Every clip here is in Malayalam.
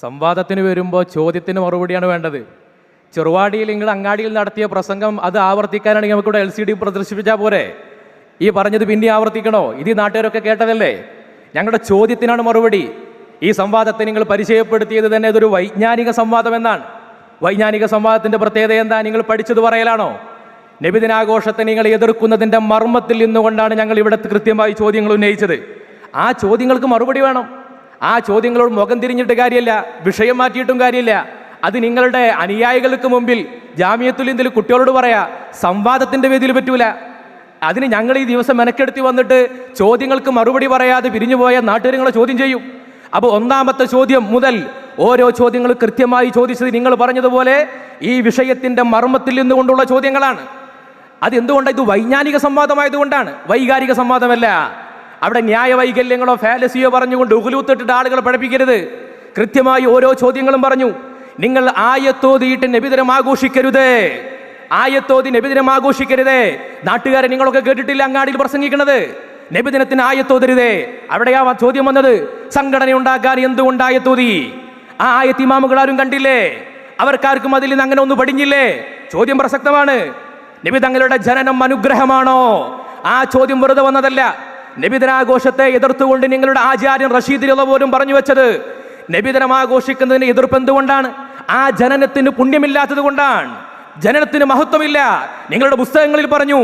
സംവാദത്തിന് വരുമ്പോൾ ചോദ്യത്തിന് മറുപടിയാണ് വേണ്ടത്. ചെറുവാടിയിൽ നിങ്ങൾ അങ്ങാടിയിൽ നടത്തിയ പ്രസംഗം അത് ആവർത്തിക്കാനാണെങ്കിൽ നമുക്കിവിടെ LCD പ്രദർശിപ്പിച്ചാൽ പോരെ? ഈ പറഞ്ഞത് പിന്നെ ആവർത്തിക്കണോ? ഇത് നാട്ടുകാരൊക്കെ കേട്ടതല്ലേ? ഞങ്ങളുടെ ചോദ്യത്തിനാണ് മറുപടി. ഈ സംവാദത്തെ നിങ്ങൾ പരിചയപ്പെടുത്തിയത് തന്നെ ഇതൊരു വൈജ്ഞാനിക സംവാദം എന്നാണ്. വൈജ്ഞാനിക സംവാദത്തിന്റെ പ്രത്യേകത എന്താ? നിങ്ങൾ പഠിച്ചത് പറയലാണോ? നബിദിനാഘോഷത്തെ നിങ്ങൾ എതിർക്കുന്നതിന്റെ മർമ്മത്തിൽ നിന്നുകൊണ്ടാണ് ഞങ്ങൾ ഇവിടെ കൃത്യമായി ചോദ്യങ്ങൾ ഉന്നയിച്ചത്. ആ ചോദ്യങ്ങൾക്ക് മറുപടി വേണം. ആ ചോദ്യങ്ങളോട് മുഖം തിരിഞ്ഞിട്ട് കാര്യമില്ല, വിഷയം മാറ്റിയിട്ടും കാര്യമില്ല. അത് നിങ്ങളുടെ അനുയായികൾക്ക് മുമ്പിൽ ജാമിയത്തുൽ ഹിന്ദിൽ കുട്ടികളോട് പറയാ, സംവാദത്തിന്റെ വേദിയിൽ പറ്റൂല. അതിന് ഞങ്ങൾ ഈ ദിവസം മെനക്കെടുത്തി വന്നിട്ട് ചോദ്യങ്ങൾക്ക് മറുപടി പറയാതെ പിരിഞ്ഞുപോയ നാട്ടുകാരെ ചോദ്യം ചെയ്യും. അപ്പോൾ ഒന്നാമത്തെ ചോദ്യം മുതൽ ഓരോ ചോദ്യങ്ങൾ കൃത്യമായി ചോദിച്ചത് നിങ്ങൾ പറഞ്ഞതുപോലെ ഈ വിഷയത്തിന്റെ മർമ്മത്തിൽ നിന്നുകൊണ്ടുള്ള ചോദ്യങ്ങളാണ്. അതെന്തുകൊണ്ടാണ്? ഇത് വൈജ്ഞാനിക സംവാദമായതുകൊണ്ടാണ്, വൈകാരിക സംവാദമല്ല. അവിടെ ന്യായ വൈകല്യങ്ങളോ ഫാലസിയോ പറഞ്ഞുകൊണ്ട് ഉകുലൂത്തിട്ടിട്ട് ആളുകളെ പഠിപ്പിക്കരുത്. കൃത്യമായി ഓരോ ചോദ്യങ്ങളും പറഞ്ഞു. നിങ്ങൾ ആയത്തോതിയിട്ട് നബിദിനം ആഘോഷിക്കരുതേ, ആയത്തോതി നബിദിനം ആഘോഷിക്കരുതേ. നാട്ടുകാരെ നിങ്ങളൊക്കെ കേട്ടിട്ടില്ല അങ്ങാടിയിൽ പ്രസംഗിക്കുന്നത് നബിദിനത്തിന് ആയത്തോതരുതേ. അവിടെയാ ചോദ്യം വന്നത്. സംഘടന ഉണ്ടാക്കാൻ എന്തുകൊണ്ട് ആയത്തോതി? ആ ആയത്ത് ഇമാമുകളാരും കണ്ടില്ലേ? അവർക്കാർക്കും അതിൽ നിന്ന് അങ്ങനെ ഒന്നും പഠിഞ്ഞില്ലേ? ചോദ്യം പ്രസക്തമാണ്. നബി തങ്ങളുടെ ജനനം അനുഗ്രഹമാണോ? ആ ചോദ്യം വെറുതെ വന്നതല്ല. നബിദിനാഘോഷത്തെ എതിർത്തുകൊണ്ട് നിങ്ങളുടെ ആചാര്യൻ റഷീദ് റളിയല്ലാഹു പോലും പറഞ്ഞു വെച്ചത് നബിദിനം ആഘോഷിക്കുന്നതിന് എതിർപ്പ് എന്തുകൊണ്ടാണ്? ആ ജനനത്തിന് പുണ്യമില്ലാത്തത് കൊണ്ടാണ്, ജനനത്തിന് മഹത്വമില്ല. നിങ്ങളുടെ പുസ്തകങ്ങളിൽ പറഞ്ഞു.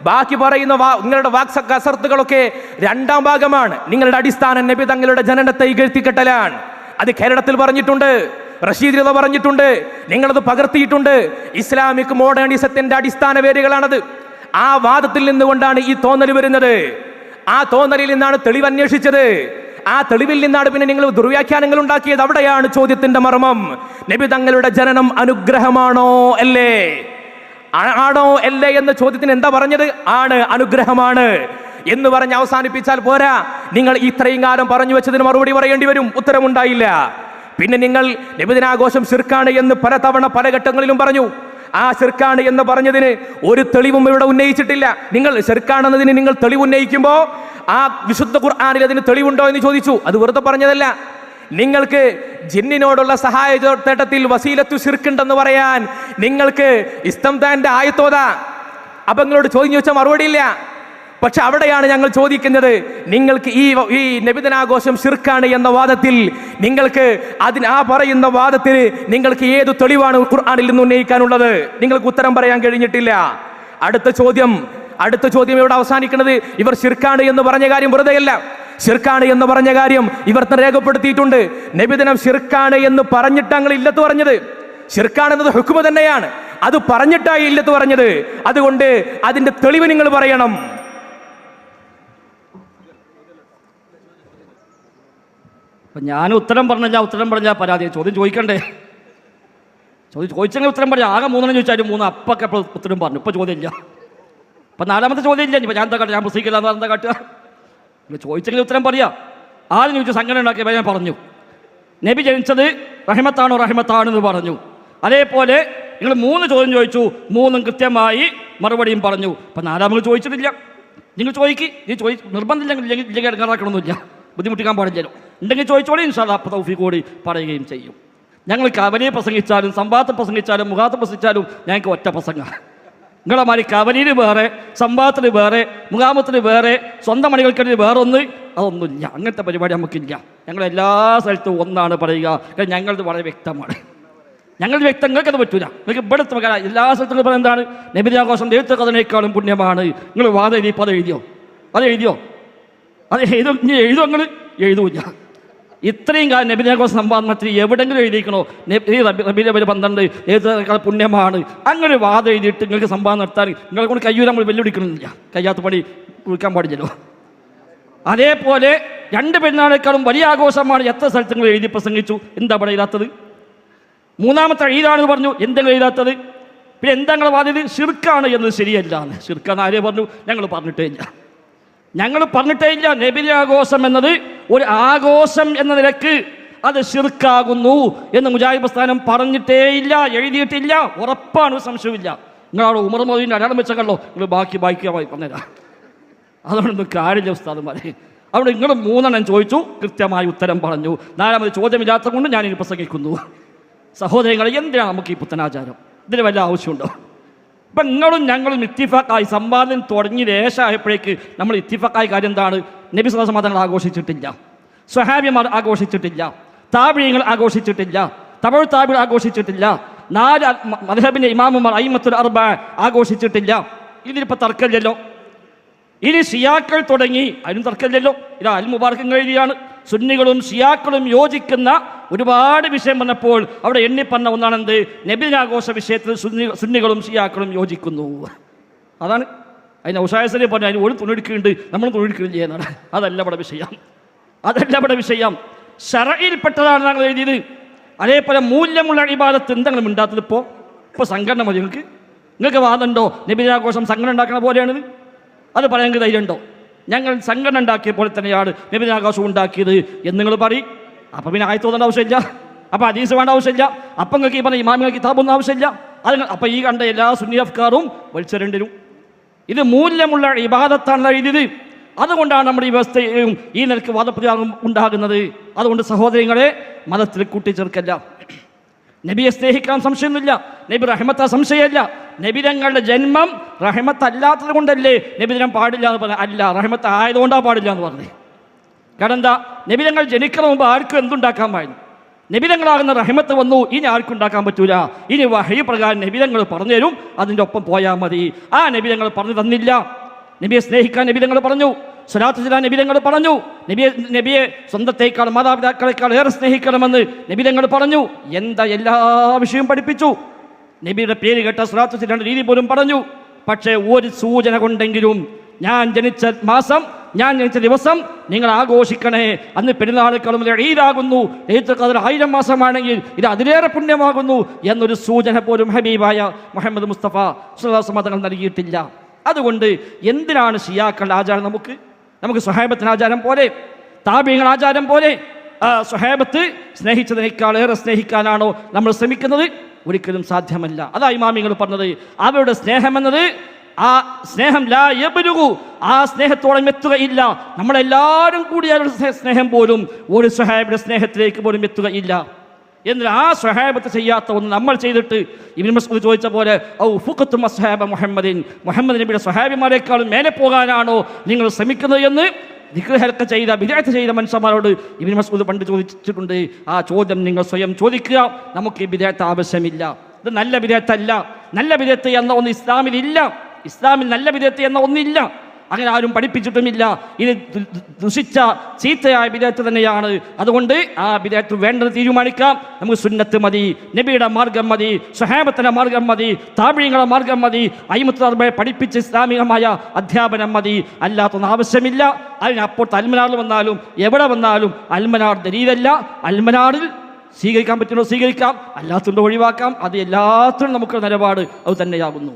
ബാക്കി പറയുന്ന നിങ്ങളുടെ വാക്സ കസർത്തുകളൊക്കെ രണ്ടാം ഭാഗമാണ്. നിങ്ങളുടെ അടിസ്ഥാനം നബി തങ്ങളുടെ ജനനത്തെ ഇകഴ്ത്തിക്കെട്ടലാണ്. അത് കേരളത്തിൽ പറഞ്ഞിട്ടുണ്ട്, റഷീദ് റളിയല്ലാഹു പറഞ്ഞിട്ടുണ്ട്, നിങ്ങളത് പകർത്തിയിട്ടുണ്ട്. ഇസ്ലാമിക് മോഡേണിസത്തിന്റെ അടിസ്ഥാന വേരുകളാണത്. ആ വാദത്തിൽ നിന്നുകൊണ്ടാണ് ഈ തോന്നൽ വരുന്നത്. ആ തോന്നലിൽ നിന്നാണ് തെളിവ് അന്വേഷിച്ചത്. ആ തെളിവിൽ നിന്നാണ് പിന്നെ നിങ്ങൾ ദുർവ്യാഖ്യാനങ്ങൾ ഉണ്ടാക്കിയത്. അവിടെയാണ് ചോദ്യത്തിന്റെ മർമ്മം. നബി തങ്ങളുടെ ജനനം അനുഗ്രഹമാണോ അല്ലേ? ആണോ അല്ലേ എന്ന ചോദ്യത്തിന് എന്താ പറഞ്ഞത്? ആണ്, അനുഗ്രഹമാണ് എന്ന് പറഞ്ഞ് അവസാനിപ്പിച്ചാൽ പോരാ. നിങ്ങൾ ഇത്രയും കാലം പറഞ്ഞു വെച്ചതിന് മറുപടി പറയേണ്ടി വരും. ഉത്തരമുണ്ടായില്ല. പിന്നെ നിങ്ങൾ നബിദിനാഘോഷം ശിർക്കാണ് എന്ന് പലതവണ പല ഘട്ടങ്ങളിലും പറഞ്ഞു. ആ ശിർക്കാണ് എന്ന് പറഞ്ഞതിന് ഒരു തെളിവും ഇവിടെ ഉന്നയിച്ചിട്ടില്ല. നിങ്ങൾ ശിർക്കാണെന്നതിന് നിങ്ങൾ തെളിവ് ഉന്നയിക്കുമ്പോൾ ആ വിശുദ്ധ ഖുർആനിൽ അതിന് തെളിവുണ്ടോ എന്ന് ചോദിച്ചു. അത് വെറുതെ പറഞ്ഞതല്ല. നിങ്ങൾക്ക് ജിന്നിനോടുള്ള സഹായ തേട്ടത്തിൽ വസീലത്തു ശിർക്കുണ്ടെന്ന് പറയാൻ നിങ്ങൾക്ക് ഇസ്തംതാന്റെ ആയത്തോതാ. അപ്പൊ നിങ്ങളോട് ചോദ്യം ചോദിച്ചാൽ മറുപടിയില്ല. പക്ഷെ അവിടെയാണ് ഞങ്ങൾ ചോദിക്കുന്നത്, നിങ്ങൾക്ക് ഈ നബിദിനാഘോഷം ശിർക്കാണ് എന്ന വാദത്തിൽ നിങ്ങൾക്ക് ആ പറയുന്ന വാദത്തിന് നിങ്ങൾക്ക് ഏതു തെളിവാണ് ഖുർആനിൽ നിന്ന് ഉന്നയിക്കാനുള്ളത്? നിങ്ങൾക്ക് ഉത്തരം പറയാൻ കഴിഞ്ഞിട്ടില്ല. അടുത്ത ചോദ്യം ഇവിടെ അവസാനിക്കുന്നത്, ഇവർ ശിർക്കാണ് എന്ന് പറഞ്ഞ കാര്യം വെറുതെയല്ല. ശിർക്കാണ് എന്ന് പറഞ്ഞ കാര്യം ഇവർ രേഖപ്പെടുത്തിയിട്ടുണ്ട്. നബിദിനം ശിർക്കാണ് എന്ന് പറഞ്ഞിട്ടാണ് ഇല്ലത്ത് പറഞ്ഞത്. ശിർക്കാണെന്നത് ഹുക്മ തന്നെയാണ്, അത് പറഞ്ഞിട്ടായി ഇല്ലത്ത് പറഞ്ഞത്. അതുകൊണ്ട് അതിന്റെ തെളിവ് നിങ്ങൾ പറയണം. ഞാൻ ഉത്തരം പറഞ്ഞ പരാതി. ചോദ്യം ചോദിക്കണ്ടേ? ചോദിച്ചെങ്കിൽ ഉത്തരം പറയാം. ആകെ 3 ചോദിച്ചാലും 3 അപ്പൊക്കെ ഉത്തരം പറഞ്ഞു. ഇപ്പൊ ചോദ്യമില്ല. ഇപ്പൊ 4ാമത്തെ ചോദ്യം ഇല്ല. ഇപ്പൊ ഞാൻ എന്താ കാട്ടുക? ഞാൻ പ്രസംഗിക്കില്ല എന്താ കാട്ടുക? ചോദിച്ചെങ്കിൽ ഉത്തരം പറയാം. ആദ്യം ചോദിച്ചു സംഘടന ഉണ്ടാക്കിയപ്പോൾ ഞാൻ പറഞ്ഞു നബി ജനിച്ചത് റഹ്മത്താണെന്ന് പറഞ്ഞു. അതേപോലെ നിങ്ങൾ 3 ചോദ്യം ചോദിച്ചു, 3 കൃത്യമായി മറുപടിയും പറഞ്ഞു. ഇപ്പൊ 4ാമത് ചോദിച്ചിട്ടില്ല. നിങ്ങൾ നിർബന്ധമില്ലെങ്കിൽ ഇടങ്ങാറാക്കണമെന്നില്ല, ബുദ്ധിമുട്ടിക്കാൻ പാടില്ലല്ലോ. ഉണ്ടെങ്കിൽ ചോദിച്ചോളി, ഇൻഷാ അല്ലാഹ് അപ്പോൾ തൗഫീഖ് കൂടി പറയുകയും ചെയ്യും. ഞങ്ങൾ കവലയെ പ്രസംഗിച്ചാലും സംവാദത്തെ പ്രസംഗിച്ചാലും മുഖാത്ത് പ്രസംഗിച്ചാലും ഞങ്ങൾക്ക് ഒറ്റ പ്രസംഗ. നിങ്ങളെ മാതിരി കവലയിൽ വേറെ, സംവാദത്തിൽ വേറെ, മുഖാമത്തിൽ വേറെ, സ്വന്തം മണികൾക്കിടയിൽ വേറെ അതൊന്നുമില്ല. അങ്ങനത്തെ പരിപാടി നമുക്കില്ല. ഞങ്ങൾ എല്ലാ സ്ഥലത്തും ഒന്നാണ് പറയുക. ഞങ്ങളത് വളരെ വ്യക്തമാണ്. നിങ്ങൾക്കത് പറ്റൂല. നിങ്ങൾക്ക് ഇവിടെ എല്ലാ സ്ഥലത്തും പറയുന്നത് എന്താണ്? നബിദിനാഘോഷം ദൈവത്തിനേക്കാളും പുണ്യമാണ്. നിങ്ങൾ വാദം എഴുതി അത് എഴുതിയോ? അത് എഴുതും നിങ്ങൾ എഴുതൂല്ല. ഇത്രയും കാലം നബിദിനാഘോഷ സംവാദത്തിൽ എവിടെങ്കിലും എഴുതിയിരിക്കണോ റബീഉൽ അവ്വൽ 12 ഏതൊക്കെ പുണ്യമാണ്? അങ്ങനെ വാദം എഴുതിയിട്ട് നിങ്ങൾക്ക് സംവാദം നടത്താൻ നിങ്ങളെ കൊണ്ട് കയ്യൂർ നമ്മൾ വെല്ലുവിളിക്കണമെന്നില്ല. കഴിയാത്ത പണി കുഴിക്കാൻ പാടില്ലല്ലോ. അതേപോലെ 2 പെരുന്നാളേക്കാളും വലിയ ആഘോഷമാണ്. എത്ര സ്ഥലത്ത് നിങ്ങൾ എഴുതി പ്രസംഗിച്ചു? എന്താ ഇവിടെ എഴുതാത്തത്? 3ാമത്തെ ഈദാണെന്ന് പറഞ്ഞു, എന്തെങ്കിലും എഴുതാത്തത്? പിന്നെ എന്താ നിങ്ങൾ വാദിയത്? ശിർക്കാണ് എന്നത് ശരിയല്ല. ശിർക്കാന്ന് ആരെ പറഞ്ഞു? ഞങ്ങൾ പറഞ്ഞിട്ടേ ഇല്ല. നബിദിനാഘോഷം എന്നത് ഒരു ആഘോഷം എന്ന നിലക്ക് അത് ശിർക്കാകുന്നു എന്ന് മുജാഹിദ് പ്രസ്ഥാനം പറഞ്ഞിട്ടേ ഇല്ല, എഴുതിയിട്ടില്ല. ഉറപ്പാണ്, സംശയമില്ല. നിങ്ങളവിടെ ഉമർ മൗലവിൻ്റെ അടയാളം വെച്ചല്ലോ. നിങ്ങൾ ബാക്കി പറഞ്ഞുതരാം. അതുകൊണ്ടൊന്നും കാര്യമില്ല ഉസ്താദുമാരെ. അവിടെ നിങ്ങൾ 3 ചോദിച്ചു, കൃത്യമായി ഉത്തരം പറഞ്ഞു. 4ാമത് ചോദ്യമില്ലാത്ത കൊണ്ട് ഞാനിനി പ്രസംഗിക്കുന്നു. സഹോദരങ്ങളെ, എന്തിനാണ് നമുക്ക് ഈ പുത്തനാചാരം? ഇതിന് വല്ല ആവശ്യമുണ്ടോ? ഇപ്പം നിങ്ങളും ഞങ്ങളും ഇത്തിഫാക്കായി സംവാദം തുടങ്ങി ദേശമായപ്പോഴേക്ക് നമ്മൾ ഇത്തിഫാക്കായ കാര്യം എന്താണ്? നബി സ്വല്ലല്ലാഹു അലൈഹി വസല്ലം തങ്ങൾ ആഘോഷിച്ചിട്ടില്ല, സ്വഹാബിമാർ ആഘോഷിച്ചിട്ടില്ല, താബിഈങ്ങൾ ആഘോഷിച്ചിട്ടില്ല, തബഉ താബിഈൻ ആഘോഷിച്ചിട്ടില്ല, 4 മദ്ഹബിന്റെ ഇമാമുമാർ അയിമത്തുൽ അർബഅ ആഘോഷിച്ചിട്ടില്ല. ഇതിലിപ്പോൾ തർക്കമില്ലല്ലോ. ഇനി ഷിയാക്കൾ തുടങ്ങി, അതിനും തർക്കമില്ലല്ലോ. ഇത് അൽ മുബാറക്ക് എഴുതിയാണ്. സുന്നികളും ഷിയാക്കളും യോജിക്കുന്ന ഒരുപാട് വിഷയം വന്നപ്പോൾ അവിടെ എണ്ണിപ്പറഞ്ഞ ഒന്നാണെന്ത്? നബിദിനാഘോഷ വിഷയത്തിൽ സുന്നികളും ഷിയാക്കളും യോജിക്കുന്നു. അതാണ് അതിന് ഔഷായസനെ പറഞ്ഞു, അതിന് ഒരു തുണിയെടുക്കുന്നുണ്ട്, നമ്മൾ തുണിയെടുക്കുന്നില്ല എന്നാണ്. അതല്ല ഇവിടെ വിഷയം, അതല്ല ഇവിടെ വിഷയം. ശറഇൽപ്പെട്ടതാണ് ഞങ്ങൾ എഴുതിയത്. അതേപോലെ മൂല്യമുള്ള ഇബാദത്ത് എന്താണ് മിണ്ടാത്തത്? ഇപ്പോൾ സംഘടന മതി നിങ്ങൾക്ക് വാദമുണ്ടോ? നബിദിനാഘോഷം സംഘടന ഉണ്ടാക്കുന്ന പോലെയാണിത്? അത് പറയാൻ ധൈര്യമുണ്ടോ? ഞങ്ങൾ സംഘടന ഉണ്ടാക്കിയ പോലെ തന്നെയാണ് നബിദിനാഘോഷം ഉണ്ടാക്കിയത് എന്ന് നിങ്ങൾ പറയും. അപ്പം പിന്നെ ആയത്ത് ഓതേണ്ട ആവശ്യമില്ല, അപ്പം ഹദീസ് വേണ്ട ആവശ്യമില്ല, അപ്പം നിങ്ങൾക്ക് ഈ പറഞ്ഞ ഇമാമികൾ കിതാബൊന്നും ആവശ്യമില്ല. അത് അപ്പം ഈ കണ്ട എല്ലാ സുന്നി അഫ്കാറും വലിച്ചെറിയേണ്ടിരും. ഇത് മൂല്യമുള്ള ഇബാദത്താണ് എഴുതിയത്. അതുകൊണ്ടാണ് നമ്മുടെ ഈ വ്യവസ്ഥയും ഈ നിലക്ക് വാദപ്രതിവാദം ഉണ്ടാകുന്നത്. അതുകൊണ്ട് സഹോദരങ്ങളെ, മതത്തിൽ കൂട്ടിച്ചേർക്കല്ല. നബിയെ സ്നേഹിക്കാൻ സംശയമൊന്നുമില്ല, നബി റഹ്മത്ത സംശയമല്ല. നബിതങ്ങളുടെ ജന്മം റഹ്മത്തല്ലാത്തത് കൊണ്ടല്ലേ നബിദിനം പാടില്ല എന്ന് പറഞ്ഞാൽ? അല്ല, റഹ്മത്ത് ആയതുകൊണ്ടാണ് പാടില്ല എന്ന് പറഞ്ഞത്. കാരണം എന്താ? നബിതങ്ങൾ ജനിക്കുന്ന മുമ്പ് ആർക്കും എന്തുണ്ടാക്കാൻ പാടില്ല. നബിതങ്ങളാകുന്ന റഹ്മത്ത് വന്നു, ഇനി ആർക്കും ഉണ്ടാക്കാൻ പറ്റൂല. ഇനി വഹയി പ്രകാരം നബിതങ്ങൾ പറഞ്ഞു തരും, അതിൻ്റെ ഒപ്പം പോയാൽ മതി. ആ നബിതങ്ങൾ പറഞ്ഞു തന്നില്ല. നബിയെ സ്നേഹിക്കാൻ നബിതങ്ങൾ പറഞ്ഞു, സ്വലാത്ത് ചൊല്ലാൻ നബിതങ്ങൾ പറഞ്ഞു, നബിയെ സ്വന്തത്തേക്കാൾ മാതാപിതാക്കളെക്കാൾ ഏറെ സ്നേഹിക്കണമെന്ന് നബിതങ്ങൾ പറഞ്ഞു. എന്താ എല്ലാ വിഷയവും പഠിപ്പിച്ചു. നബിയുടെ പേര് കേട്ട സ്വലാത്ത് ചൊല്ലേണ്ട രീതി പോലും പറഞ്ഞു. പക്ഷേ ഒരു സൂചന കൊണ്ടെങ്കിലും ഞാൻ ജനിച്ച മാസം, ഞാൻ ജനിച്ച ദിവസം നിങ്ങൾ ആഘോഷിക്കണേ, അന്ന് പെരുന്നാളേക്കാളും ഈദാകുന്നു, ലൈലത്തുൽ ഖദ്ർ 1000 മാസമാണെങ്കിൽ ഇത് അതിലേറെ പുണ്യമാകുന്നു എന്നൊരു സൂചന പോലും ഹബീബായ മുഹമ്മദ് മുസ്തഫ സ്വല്ലല്ലാഹു അലൈഹി വസല്ലം നൽകിയിട്ടില്ല. അതുകൊണ്ട് എന്തിനാണ് ഷിയാക്കളുടെ ആചാരം? നമുക്ക് സ്വഹാബത്തിന് ആചാരം പോലെ, താബിഈങ്ങൾ ആചാരം പോലെ സ്വഹാബത്ത് സ്നേഹിച്ചതിനേക്കാൾ ഏറെ സ്നേഹിക്കാനാണോ നമ്മൾ ശ്രമിക്കുന്നത്? ഒരിക്കലും സാധ്യമല്ല. അതാ ഇമാമിങ്ങൾ പറഞ്ഞത്, അവരുടെ സ്നേഹമെന്നത് ആ സ്നേഹം ലാ യബ്ലുഗു, ആ സ്നേഹത്തോളം എത്തുകയില്ല. നമ്മളെല്ലാവരും കൂടിയ സ്നേഹം പോലും ഒരു സ്വഹാബിയുടെ സ്നേഹത്തിലേക്ക് പോലും എത്തുകയില്ല. എന്നാൽ ആ സ്വഹാബത്ത് ചെയ്യാത്ത ഒന്ന് നമ്മൾ ചെയ്തിട്ട് ഇബ്നു മസ്ഊദ് ചോദിച്ച പോലെ ഔ ഫുഖത്തും അസ്ഹാബ മുഹമ്മദിൻ, മുഹമ്മദ് നബിയുടെ സ്വഹാബിമാരെക്കാളും മേലെ പോകാനാണോ നിങ്ങൾ ശ്രമിക്കുന്നത് എന്ന് ദിക്ർ ചെയ്ത ബിദ്അത്ത് ചെയ്ത മനുഷ്യന്മാരോട് ഇബ്നു മസ്ഊദ് പണ്ട് ചോദിച്ചിട്ടുണ്ട്. ആ ചോദ്യം നിങ്ങൾ സ്വയം ചോദിക്കുക. നമുക്ക് ഈ ബിദ്അത്ത് ആവശ്യമില്ല, ഇത് നല്ല ബിദ്അത്തല്ല. നല്ല ബിദ്അത്ത് എന്ന ഒന്ന് ഇസ്ലാമിലില്ല. ഇസ്ലാമിൽ നല്ല ബിദ്അത്ത് എന്ന ഒന്നില്ല, അങ്ങനെ ആരും പഠിപ്പിച്ചിട്ടുമില്ല. ഇത് ദുഷിച്ച ചീത്തയായ ബിദ്അത്ത് തന്നെയാണ്. അതുകൊണ്ട് ആ ബിദ്അത്ത് വേണ്ടത് തീരുമാനിക്കാം. നമുക്ക് സുന്നത്ത് മതി, നബിയുടെ മാർഗം മതി, സ്വഹാബത്തിന്റെ മാർഗം മതി, താബിഈങ്ങളുടെ മാർഗം മതി, അയിമത്തുൽ അർബഅ പഠിപ്പിച്ച ഇസ്ലാമികമായ അധ്യാപനം മതി. അല്ലാത്തൊന്നും ആവശ്യമില്ല. അതിനപ്പുറത്ത് അൽമനാറിൽ വന്നാലും എവിടെ വന്നാലും അൽമനാർ ദലീലല്ല. അൽമനാറിൽ സ്വീകരിക്കാൻ പറ്റുന്നോ സ്വീകരിക്കാം, അല്ലാത്തതുകൊണ്ട് ഒഴിവാക്കാം. അത് എല്ലാത്തിനും നമുക്ക് നിലപാട് അത് തന്നെയാകുന്നു.